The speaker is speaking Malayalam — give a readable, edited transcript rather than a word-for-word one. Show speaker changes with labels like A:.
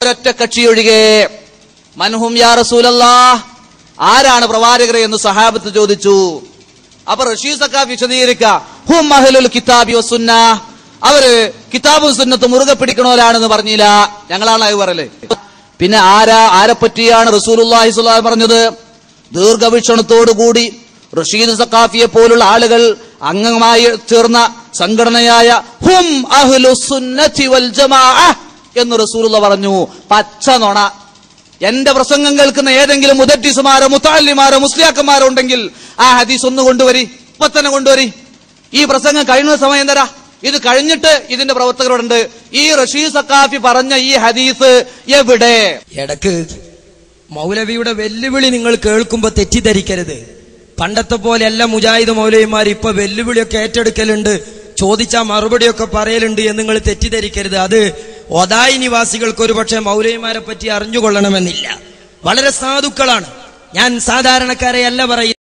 A: ഒരൊറ്റ കക്ഷിയൊഴികെ. മൻഹും യാ റസൂലല്ലാഹ്, ആരാണ് പ്രവാചകരെ എന്ന് സഹാബത്ത് ചോദിച്ചു. അപ്പൊ റഷീദ് സഖാഫി വിശദീകരിക്ക, ഹും അഹ്ലുൽ കിതാബി വസുന്ന, അവര് കിതാബും സുന്നത്തും മുറുകെ പിടിക്കണവരാണെന്ന് പറഞ്ഞില്ല, ഞങ്ങളാണ് അത് പറയല്. പിന്നെ ആരെ പറ്റിയാണ് റസൂലുള്ളാഹി സ്വല്ലല്ലാഹു അലൈഹി വസല്ലം പറഞ്ഞത്? ദീർഘവീക്ഷണത്തോടുകൂടി റഷീദ് സഖാഫിയെ പോലുള്ള ആളുകൾ അംഗമായി ചേർന്ന സംഘടനയായ ഹും അഹ്ലുസ് സുന്നത്തി വൽ ജമാഅ എന്ന് റസൂലുള്ളാഹി പറഞ്ഞു. പച്ച നുണ. എന്റെ പ്രസംഗം കേൾക്കുന്ന ഏതെങ്കിലും മുദദ്ദിസുമാരോ മുതഅല്ലിമാരോ മുസ്ലിയാക്കന്മാരോ ഉണ്ടെങ്കിൽ ആ ഹദീസ് ഒന്ന് കൊണ്ടുവരി, ഇപ്പൊ തന്നെ കൊണ്ടുവരി. ഈ പ്രസംഗം കഴിയുന്ന സമയം തരാ, ഇത് കഴിഞ്ഞിട്ട് ഇതിന്റെ പ്രവർത്തകരോടുണ്ട്. ഈ റഷീദ് സഖാഫി പറഞ്ഞ ഈ ഹദീസ് എവിടെ?
B: ഇടക്ക് മൗലവിയുടെ വെല്ലുവിളി നിങ്ങൾ കേൾക്കുമ്പോ തെറ്റിദ്ധരിക്കരുത്. പണ്ടത്തെ പോലെ എല്ലാ മുജാഹിദ് മൗലവിമാർ ഇപ്പൊ വെല്ലുവിളിയൊക്കെ ഏറ്റെടുക്കലുണ്ട്, ചോദിച്ചാൽ മറുപടിയൊക്കെ പറയലുണ്ട് എന്ന് നിങ്ങൾ തെറ്റിദ്ധരിക്കരുത്. അത് ഒതായി നിവാസികൾക്ക് ഒരു പക്ഷേ മൗലവിമാരെ പറ്റി അറിഞ്ഞുകൊള്ളണമെന്നില്ല. വളരെ സാധുക്കളാണ്. ഞാൻ സാധാരണക്കാരെ അല്ല പറയുന്നത്.